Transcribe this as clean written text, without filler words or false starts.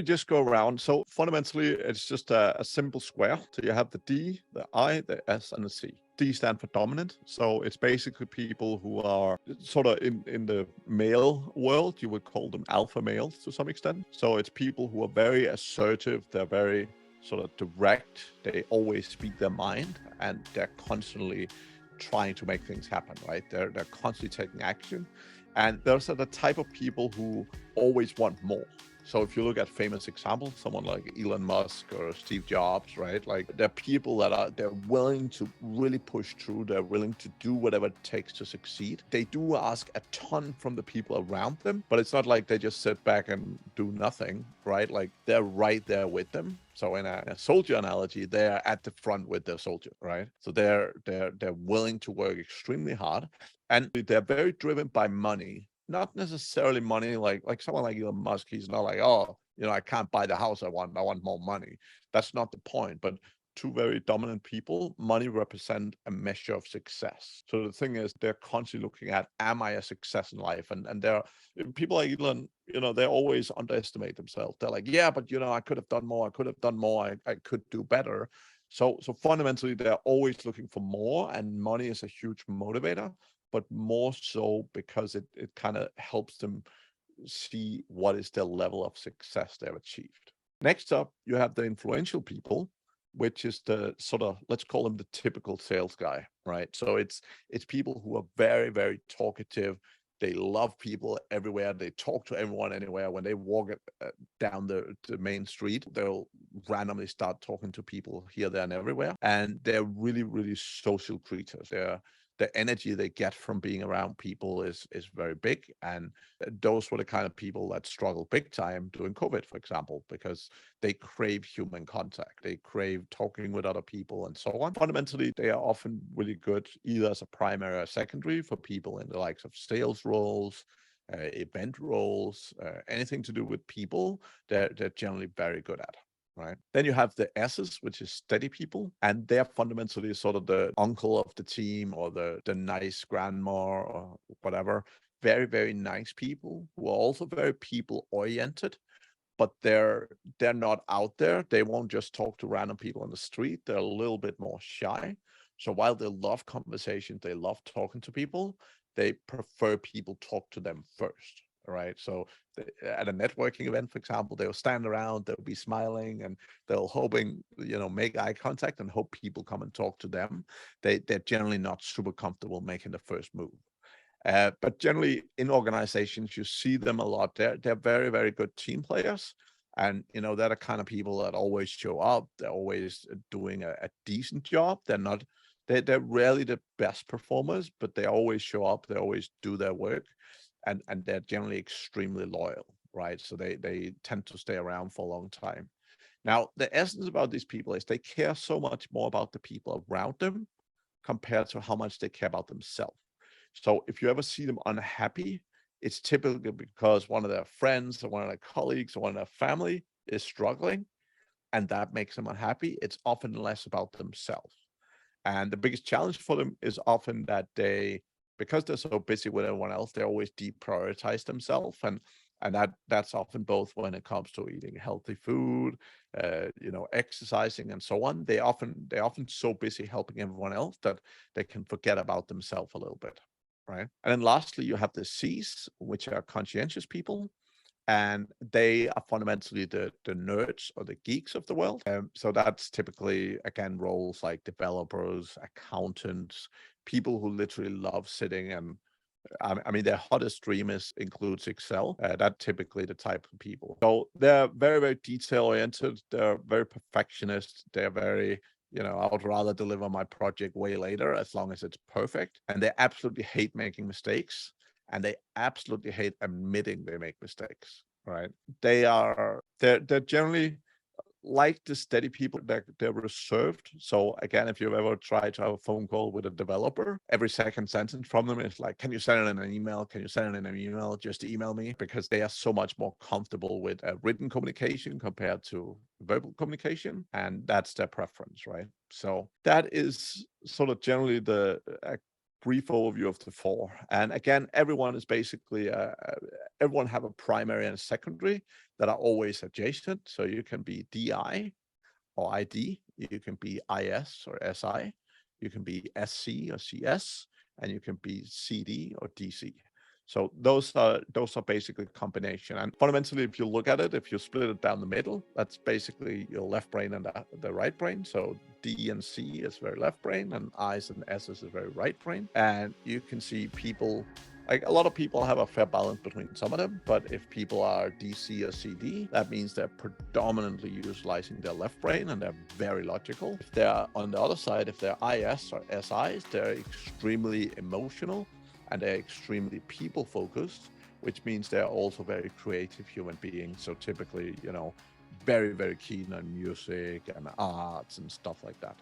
We just go around. So fundamentally, it's just a simple square. So you have the D, the I, the S, and the C. D stand for dominant. So it's basically people who are sort of in the male world, you would call them alpha males to some extent. So it's people who are very assertive. They're very sort of direct. They always speak their mind, and they're constantly trying to make things happen, right? They're constantly taking action. And those are the type of people who always want more. So if you look at famous examples, someone like Elon Musk or Steve Jobs, right? Like they're people that they're willing to really push through. They're willing to do whatever it takes to succeed. They do ask a ton from the people around them, but it's not like they just sit back and do nothing, right? Like they're right there with them. So in a soldier analogy, they're at the front with their soldier, right? So they're willing to work extremely hard, and they're very driven by money. Not necessarily money like someone like Elon Musk. He's not like, oh, I can't buy the house I want more money. That's not the point. But two very dominant people, money represent a measure of success. So the thing is, they're constantly looking at, am I a success in life? And they're people like Elon, they always underestimate themselves. They're like, yeah, but I could have done more. I could have done more. I could do better. So fundamentally, they're always looking for more, and money is a huge motivator, but more so because it kind of helps them see what is their level of success they've achieved. Next up, you have the influential people, which is the sort of, let's call them the typical sales guy, right? So it's people who are very, very talkative. They love people everywhere. They talk to everyone anywhere. When they walk down the main street, they'll randomly start talking to people here, there, and everywhere. And they're really, really social creatures. The energy they get from being around people is very big. And those were the kind of people that struggle big time during COVID, for example, because they crave human contact. They crave talking with other people and so on. Fundamentally, they are often really good either as a primary or secondary for people in the likes of sales roles, event roles, anything to do with people, they're generally very good at. Right. Then you have the S's, which is steady people, and they're fundamentally sort of the uncle of the team or the nice grandma or whatever. Very, very nice people who are also very people oriented, but they're not out there. They won't just talk to random people on the street. They're a little bit more shy. So while they love conversations, they love talking to people, they prefer people talk to them first. Right. So at a networking event, for example, they'll stand around, they'll be smiling, and they'll hoping, make eye contact and hope people come and talk to them. They're generally not super comfortable making the first move. But generally in organizations, you see them a lot. They're very, very good team players. And, they're the kind of people that always show up. They're always doing a decent job. They're rarely the best performers, but they always show up. They always do their work. And they're generally extremely loyal, right? So they tend to stay around for a long time. Now, the essence about these people is they care so much more about the people around them compared to how much they care about themselves. So if you ever see them unhappy, it's typically because one of their friends or one of their colleagues or one of their family is struggling, and that makes them unhappy. It's often less about themselves. And the biggest challenge for them is often that because they're so busy with everyone else, they always deprioritize themselves. And that's often both when it comes to eating healthy food, exercising and so on. They're often so busy helping everyone else that they can forget about themselves a little bit. Right. And then lastly, you have the C's, which are conscientious people, and they are fundamentally the nerds or the geeks of the world. So that's typically, again, roles like developers, accountants, people who literally love sitting and I mean, their hottest dream includes Excel. That's typically the type of people. So they're very, very detail oriented. They're very perfectionist. They're very, I would rather deliver my project way later as long as it's perfect. And they absolutely hate making mistakes. And they absolutely hate admitting they make mistakes. Right? They're generally like the steady people, they're reserved. So again, if you've ever tried to have a phone call with a developer, every second sentence from them is like, can you send it in an email? Can you send it in an email? Just email me, because they are so much more comfortable with written communication compared to verbal communication. And that's their preference, right? So that is sort of generally brief overview of the four. And again, everyone is basically, everyone have a primary and a secondary that are always adjacent. So you can be DI or ID, you can be IS or SI, you can be SC or CS, and you can be CD or DC. So those are basically combination. And fundamentally, if you look at it, if you split it down the middle, that's basically your left brain and the right brain. So D and C is very left brain, and I's and S's is very right brain. And you can see people, like a lot of people have a fair balance between some of them, but if people are DC or CD, that means they're predominantly utilizing their left brain and they're very logical. If they're on the other side, if they're IS or SIs, they're extremely emotional and they're extremely people focused, which means they're also very creative human beings. So typically, very, very keen on music and arts and stuff like that.